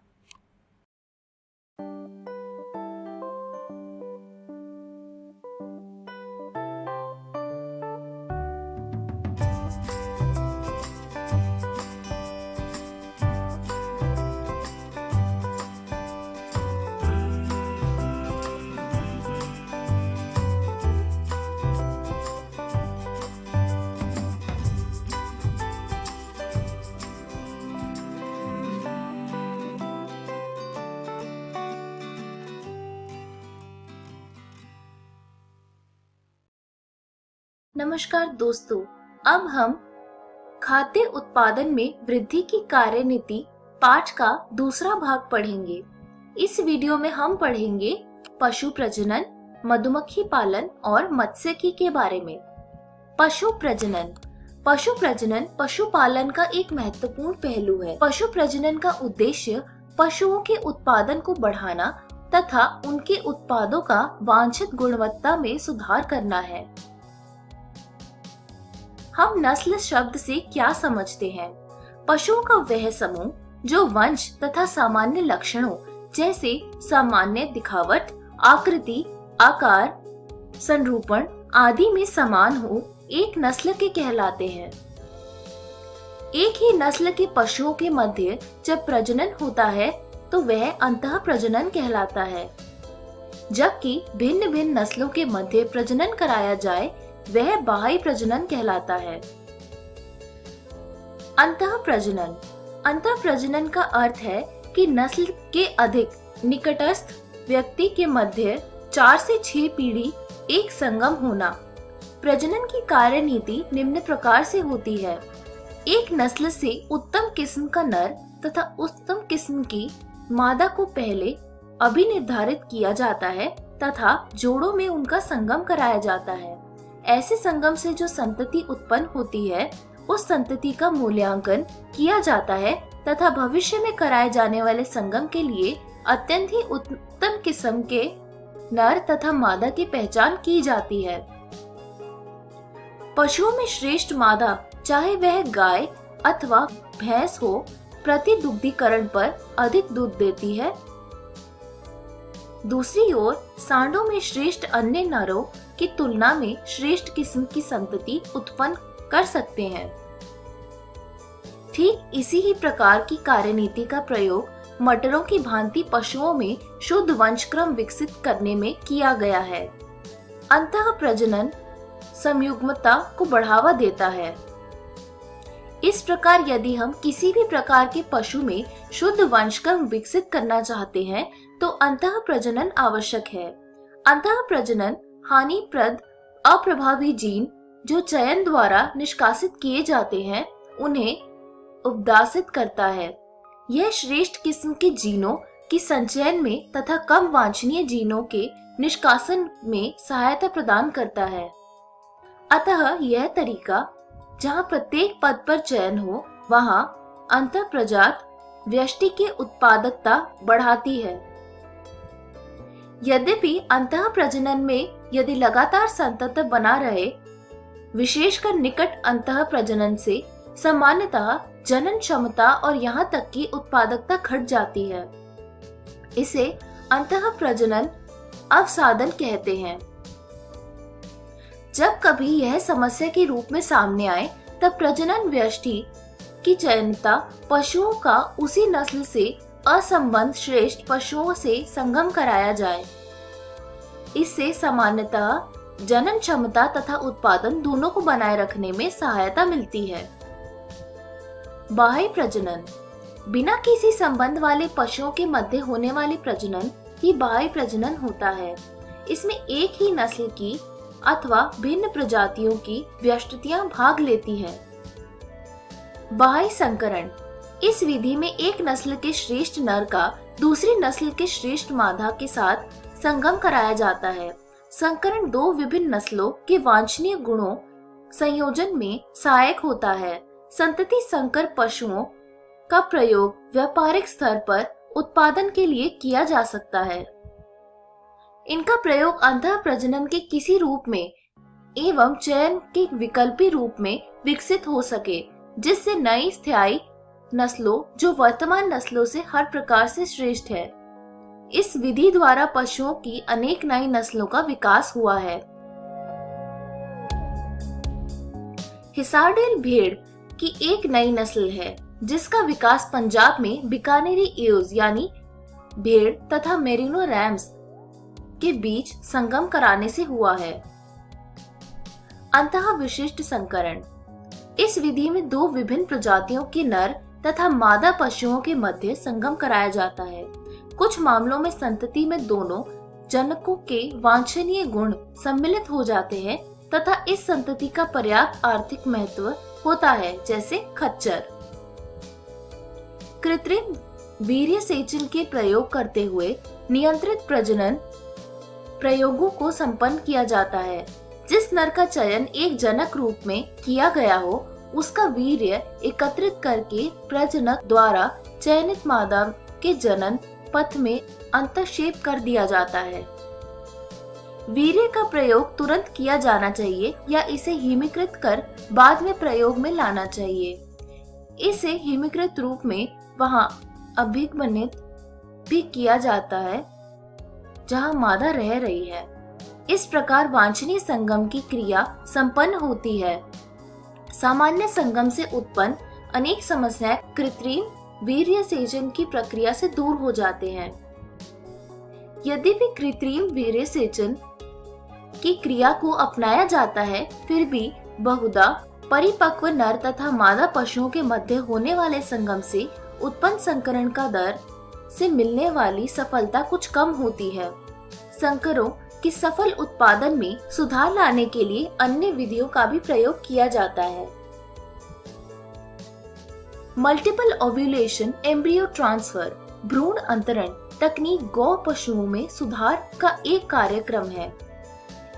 नमस्कार दोस्तों, अब हम खाद्य उत्पादन में वृद्धि की कार्यनीति पाठ का दूसरा भाग पढ़ेंगे। इस वीडियो में हम पढ़ेंगे पशु प्रजनन, मधुमक्खी पालन और मत्स्यिकी के बारे में। पशु प्रजनन पशुपालन का एक महत्वपूर्ण पहलू है। पशु प्रजनन का उद्देश्य पशुओं के उत्पादन को बढ़ाना तथा उनके उत्पादों का वांछित गुणवत्ता में सुधार करना है। हम नस्ल शब्द से क्या समझते हैं? पशुओं का वह समूह जो वंश तथा सामान्य लक्षणों जैसे सामान्य दिखावट, आकृति, आकार, संरूपण आदि में समान हो, एक नस्ल के कहलाते हैं। एक ही नस्ल के पशुओं के मध्य जब प्रजनन होता है तो वह अंतः प्रजनन कहलाता है। जबकि भिन्न भिन्न नस्लों के मध्य प्रजनन कराया जाए वह बाह्य प्रजनन कहलाता है। अंतः प्रजनन का अर्थ है कि नस्ल के अधिक निकटस्थ व्यक्ति के मध्य 4 से 6 पीढ़ी एक संगम होना। प्रजनन की कार्यनीति निम्न प्रकार से होती है। एक नस्ल से उत्तम किस्म का नर तथा उत्तम किस्म की मादा को पहले अभिनिर्धारित किया जाता है तथा जोड़ों में उनका संगम कराया जाता है। ऐसे संगम से जो संतति उत्पन्न होती है उस संतति का मूल्यांकन किया जाता है तथा भविष्य में कराए जाने वाले संगम के लिए अत्यंत ही उत्तम किस्म के नर तथा मादा की पहचान की जाती है। पशुओं में श्रेष्ठ मादा, चाहे वह गाय अथवा भैंस हो, प्रति दुग्धीकरण पर अधिक दूध देती है। दूसरी ओर सांडों में श्रेष्ठ अन्य नरों की तुलना में श्रेष्ठ किस्म की संतति उत्पन्न कर सकते हैं। ठीक इसी ही प्रकार की कार्यनीति का प्रयोग मटरों की भांति पशुओं में शुद्ध वंशक्रम विकसित करने में किया गया है। अंतः प्रजनन संयुग्मता को बढ़ावा देता है। इस प्रकार यदि हम किसी भी प्रकार के पशु में शुद्ध वंशक्रम विकसित करना चाहते हैं तो अंतः प्रजनन आवश्यक है। अंतः प्रजनन हानिप्रद अप्रभावी जीन जो चयन द्वारा निष्कासित किए जाते हैं उन्हें उपदासित करता है। यह श्रेष्ठ किस्म के जीनों की संचयन में तथा कम वांछनीय जीनों के निष्कासन में सहायता प्रदान करता है। अतः यह तरीका जहाँ प्रत्येक पद पर चयन हो वहाँ अंतःप्रजात व्यष्टि की उत्पादकता बढ़ाती है। यद्यपि अंतः प्रजनन में यदि लगातार संतत बना रहे, विशेषकर निकट अंतः प्रजनन से सामान्यतः जनन क्षमता और यहाँ तक कि उत्पादकता घट जाती है। इसे अंतः प्रजनन अवसादन कहते हैं। जब कभी यह समस्या के रूप में सामने आए तब प्रजनन व्यष्टि की चयनिता पशुओं का उसी नस्ल से असंबद्ध श्रेष्ठ पशुओं से संगम कराया जाए। इससे सामान्यतः जनन क्षमता तथा उत्पादन दोनों को बनाए रखने में सहायता मिलती है। बाह्य प्रजनन बिना किसी संबंध वाले पशुओं के मध्य होने वाली प्रजनन ही बाह्य प्रजनन होता है। इसमें एक ही नस्ल की अथवा भिन्न प्रजातियों की व्यष्टियां भाग लेती हैं। बाह्य संकरण इस विधि में एक नस्ल के श्रेष्ठ नर का दूसरी नस्ल के श्रेष्ठ मादा के साथ संगम कराया जाता है। संकरण दो विभिन्न नस्लों के वांछनीय गुणों संयोजन में सहायक होता है। संतति संकर पशुओं का प्रयोग व्यापारिक स्तर पर उत्पादन के लिए किया जा सकता है। इनका प्रयोग अंतः प्रजनन के किसी रूप में एवं चयन के विकल्पी रूप में विकसित हो सके, जिससे नई स्थायी नस्लों जो वर्तमान नस्लों से हर प्रकार से श्रेष्ठ है। इस विधि द्वारा पशुओं की अनेक नई नस्लों का विकास हुआ है। हिसारडेल भेड़ की एक नई नस्ल है जिसका विकास पंजाब में बीकानेरी एव्स यानी भेड़ तथा मेरिनो रैम्स के बीच संगम कराने से हुआ है। अंतः विशिष्ट संकरण इस विधि में दो विभिन्न प्रजातियों के नर तथा मादा पशुओं के मध्य संगम कराया जाता है। कुछ मामलों में संतति में दोनों जनकों के वांछनीय गुण सम्मिलित हो जाते हैं तथा इस संतति का पर्याप्त आर्थिक महत्व होता है, जैसे खच्चर। कृत्रिम वीर्य सेचन के प्रयोग करते हुए नियंत्रित प्रजनन प्रयोगों को संपन्न किया जाता है। जिस नर का चयन एक जनक रूप में किया गया हो उसका वीर्य एकत्रित करके प्रजनक द्वारा चयनित मादा के जनन पथ में अंतःक्षेप कर दिया जाता है। वीर्य का प्रयोग तुरंत किया जाना चाहिए या इसे हिमीकृत कर बाद में प्रयोग में लाना चाहिए। इसे हिमीकृत रूप में वहां अभिगमनित भी किया जाता है जहां मादा रह रही है। इस प्रकार वांछनीय संगम की क्रिया संपन्न होती है। सामान्य संगम से उत्पन्न अनेक समस्याएं कृत्रिम वीर्य सेचन की प्रक्रिया से दूर हो जाते हैं। यद्यपि कृत्रिम वीर्य सेचन की क्रिया को अपनाया जाता है, फिर भी बहुधा परिपक्व नर तथा मादा पशुओं के मध्य होने वाले संगम से उत्पन्न संकरण का दर से मिलने वाली सफलता कुछ कम होती है। संकरों कि सफल उत्पादन में सुधार लाने के लिए अन्य विधियों का भी प्रयोग किया जाता है। मल्टीपल ओव्यूलेशन, एम्ब्रियो ट्रांसफर, भ्रूण अंतरण तकनीक गौ पशुओं में सुधार का एक कार्यक्रम है।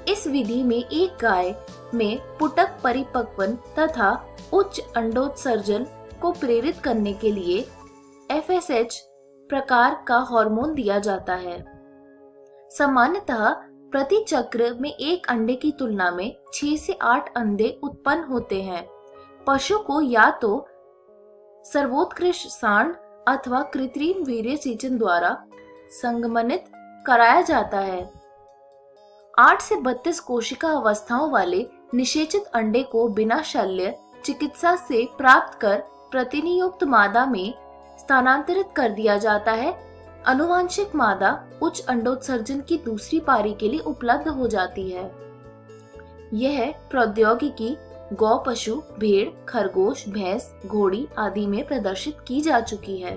इस विधि में एक गाय में पुटक परिपक्वन तथा उच्च अंडोत्सर्जन को प्रेरित करने के लिए FSH प्रकार का हार्मोन दिया जाता है। सामान्यतः प्रति चक्र में एक अंडे की तुलना में 6 से 8 अंडे उत्पन्न होते हैं। पशु को या तो सर्वोत्कृष्ट सांड अथवा कृत्रिम वीर्य सेचन द्वारा संगमनित कराया जाता है। 8 से 32 कोशिका अवस्थाओं वाले निषेचित अंडे को बिना शल्य चिकित्सा से प्राप्त कर प्रतिनियुक्त मादा में स्थानांतरित कर दिया जाता है। अनुवांशिक मादा उच्च अंडोत्सर्जन की दूसरी पारी के लिए उपलब्ध हो जाती है। यह प्रौद्योगिकी गौ पशु, भेड़, खरगोश, भैंस, घोड़ी आदि में प्रदर्शित की जा चुकी है।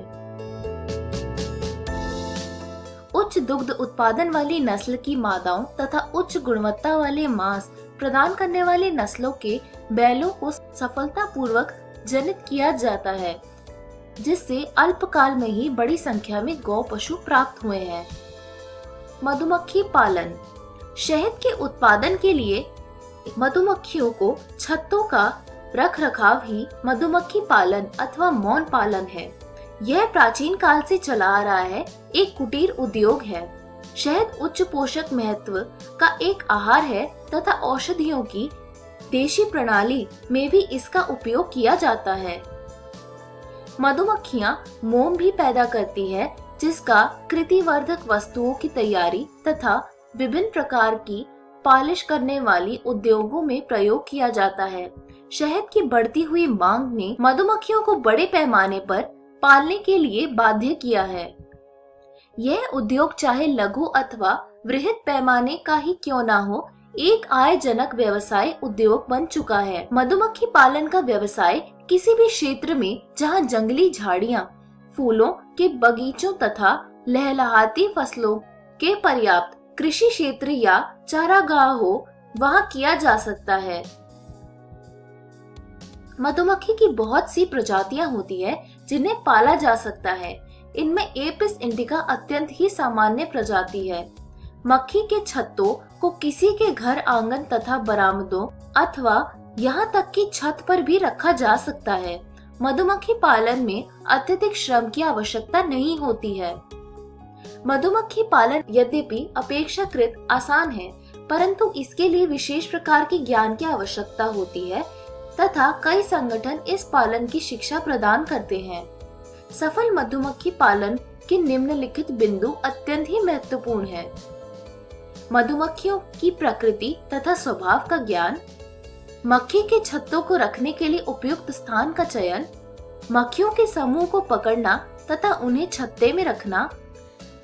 उच्च दुग्ध उत्पादन वाली नस्ल की मादाओं तथा उच्च गुणवत्ता वाले मांस प्रदान करने वाली नस्लों के बैलों को सफलतापूर्वक जनित किया जाता है, जिससे अल्पकाल में ही बड़ी संख्या में गौ पशु प्राप्त हुए हैं। मधुमक्खी पालन। शहद के उत्पादन के लिए मधुमक्खियों को छत्तों का रखरखाव ही मधुमक्खी पालन अथवा मौन पालन है। यह प्राचीन काल से चला आ रहा है, एक कुटीर उद्योग है। शहद उच्च पोषक महत्व का एक आहार है तथा औषधियों की देशी प्रणाली में भी इसका उपयोग किया जाता है। मधुमक्खियां मोम भी पैदा करती है, जिसका कृतिवर्धक वस्तुओं की तैयारी तथा विभिन्न प्रकार की पॉलिश करने वाली उद्योगों में प्रयोग किया जाता है। शहद की बढ़ती हुई मांग ने मधुमक्खियों को बड़े पैमाने पर पालने के लिए बाध्य किया है। यह उद्योग चाहे लघु अथवा वृहद पैमाने का ही क्यों ना हो, एक आयजनक व्यवसाय उद्योग बन चुका है। मधुमक्खी पालन का व्यवसाय किसी भी क्षेत्र में जहां जंगली झाड़ियां, फूलों के बगीचों तथा लहलहाती फसलों के पर्याप्त कृषि क्षेत्र या चारागाह हो, वहां किया जा सकता है। मधुमक्खी की बहुत सी प्रजातियां होती है जिन्हें पाला जा सकता है। इनमें एपिस इंडिका अत्यंत ही सामान्य प्रजाति है। मक्खी के छत्तों को किसी के घर आंगन तथा बरामदों अथवा यहाँ तक कि छत पर भी रखा जा सकता है। मधुमक्खी पालन में अत्यधिक श्रम की आवश्यकता नहीं होती है। मधुमक्खी पालन यद्यपि अपेक्षाकृत आसान है, परंतु इसके लिए विशेष प्रकार के ज्ञान की आवश्यकता होती है तथा कई संगठन इस पालन की शिक्षा प्रदान करते हैं। सफल मधुमक्खी पालन के निम्नलिखित बिंदु अत्यंत ही महत्वपूर्ण है। मधुमक्खियों की प्रकृति तथा स्वभाव का ज्ञान, मक्खी के छत्तों को रखने के लिए उपयुक्त स्थान का चयन, मक्खियों के समूह को पकड़ना तथा उन्हें छत्ते में रखना,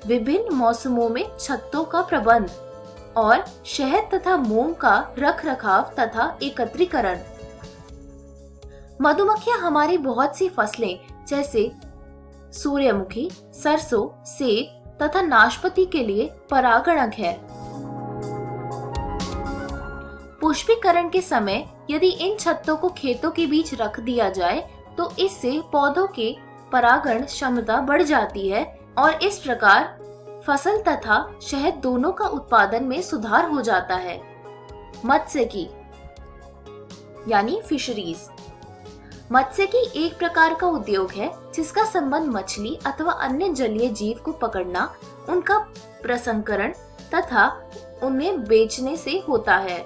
विभिन्न मौसमों में छत्तों का प्रबंध और शहद तथा मोम का रखरखाव तथा एकत्रीकरण। मधुमक्खियां हमारी बहुत सी फसलें जैसे सूर्यमुखी, सरसों, सेब तथा नाशपाती के लिए परागणक है। पुष्पीकरण के समय यदि इन छत्तों को खेतों के बीच रख दिया जाए तो इससे पौधों के परागण क्षमता बढ़ जाती है और इस प्रकार फसल तथा शहद दोनों का उत्पादन में सुधार हो जाता है। मत्स्यिकी यानी फिशरीज। मत्स्यिकी एक प्रकार का उद्योग है जिसका संबंध मछली अथवा अन्य जलीय जीव को पकड़ना, उनका प्रसंस्करण तथा उन्हें बेचने से होता है।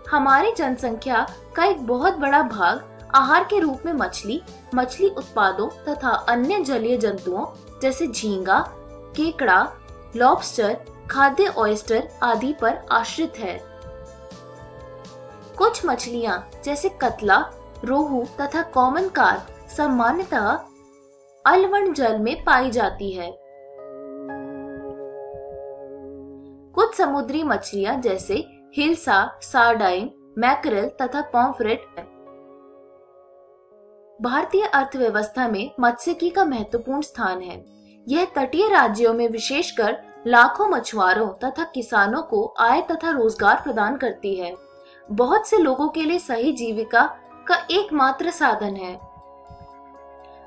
हमारी जनसंख्या का एक बहुत बड़ा भाग आहार के रूप में मछली, मछली उत्पादों तथा अन्य जलीय जंतुओं जैसे झींगा, केकड़ा, लॉबस्टर, खाद्य ऑयस्टर आदि पर आश्रित है। कुछ मछलियां जैसे कतला, रोहू तथा कॉमन कार्प सामान्यतः अलवण जल में पाई जाती है। कुछ समुद्री मछलियां जैसे हिल्सा, सार्डाइन, मैकरेल तथा पॉम्फ्रेट। भारतीय अर्थव्यवस्था में मत्स्यिकी का महत्वपूर्ण स्थान है। यह तटीय राज्यों में विशेषकर लाखों मछुआरों तथा किसानों को आय तथा रोजगार प्रदान करती है। बहुत से लोगों के लिए सही जीविका का एकमात्र साधन है।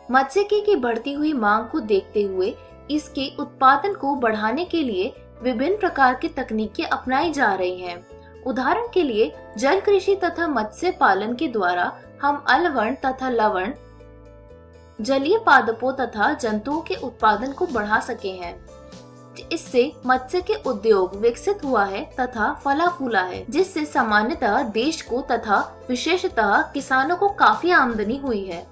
मत्स्यिकी की बढ़ती हुई मांग को देखते हुए इसके उत्पादन को बढ़ाने के लिए विभिन्न प्रकार की तकनीकें अपनाई जा रही हैं। उदाहरण के लिए जल कृषि तथा मत्स्य पालन के द्वारा हम अलवर्ण तथा लवण जलीय पादपों तथा जंतुओं के उत्पादन को बढ़ा सके हैं। इससे मत्स्य के उद्योग विकसित हुआ है तथा फला फूला है, जिससे सामान्यतः देश को तथा विशेषतः किसानों को काफी आमदनी हुई है।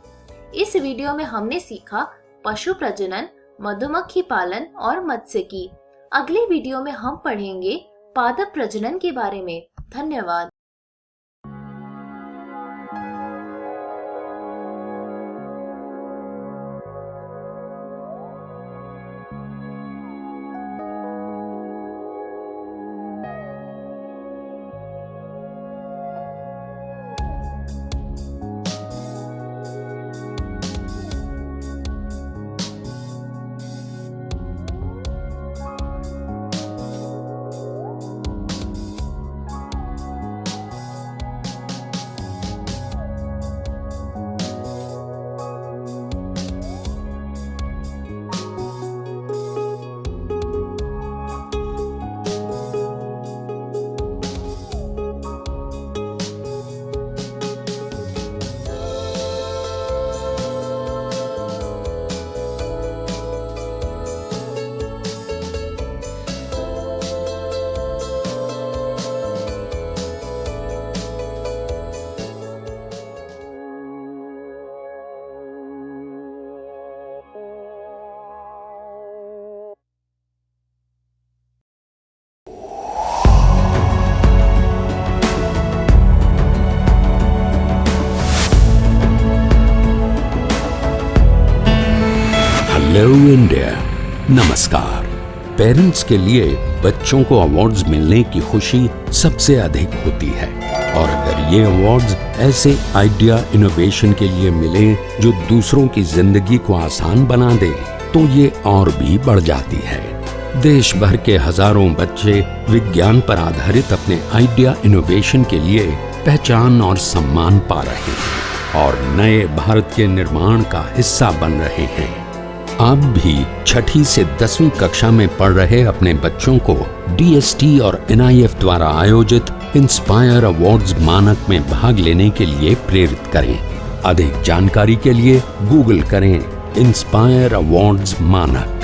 इस वीडियो में हमने सीखा पशु प्रजनन, मधुमक्खी पालन और मत्स्य की। अगले वीडियो में हम पढ़ेंगे पादप प्रजनन के बारे में। धन्यवाद। हेलो इंडिया, नमस्कार। पेरेंट्स के लिए बच्चों को अवार्ड्स मिलने की खुशी सबसे अधिक होती है, और अगर ये अवार्ड्स ऐसे आइडिया इनोवेशन के लिए मिले जो दूसरों की जिंदगी को आसान बना दे, तो ये और भी बढ़ जाती है। देश भर के हजारों बच्चे विज्ञान पर आधारित अपने आइडिया इनोवेशन के लिए पहचान और सम्मान पा रहे हैं और नए भारत के निर्माण का हिस्सा बन रहे हैं। आप भी 6ठी से 10वीं कक्षा में पढ़ रहे अपने बच्चों को DST और NIF द्वारा आयोजित इंस्पायर अवार्ड्स मानक में भाग लेने के लिए प्रेरित करें। अधिक जानकारी के लिए गूगल करें इंस्पायर अवार्ड्स मानक।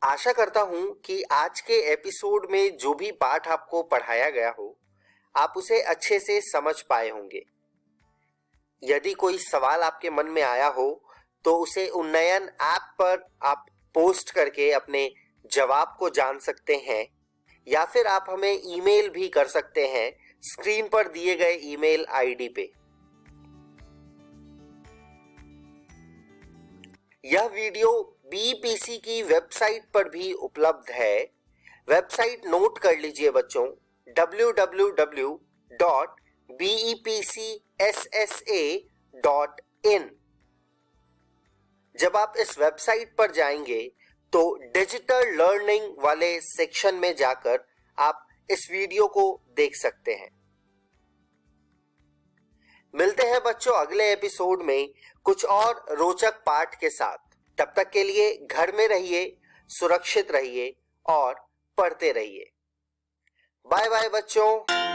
आशा करता हूं कि आज के एपिसोड में जो भी पाठ आपको पढ़ाया गया हो, आप उसे अच्छे से समझ पाए होंगे। यदि कोई सवाल आपके मन में आया हो तो उसे उन्नयन ऐप पर आप पोस्ट करके अपने जवाब को जान सकते हैं, या फिर आप हमें ईमेल भी कर सकते हैं स्क्रीन पर दिए गए ईमेल आईडी पे। यह वीडियो BEPC की वेबसाइट पर भी उपलब्ध है। वेबसाइट नोट कर लीजिए बच्चों, www.bepcssa.in। जब आप इस वेबसाइट पर जाएंगे तो डिजिटल लर्निंग वाले सेक्शन में जाकर आप इस वीडियो को देख सकते हैं। मिलते हैं बच्चों अगले एपिसोड में कुछ और रोचक पाठ के साथ। तब तक के लिए घर में रहिए, सुरक्षित रहिए और पढ़ते रहिए। बाय बाय बच्चों।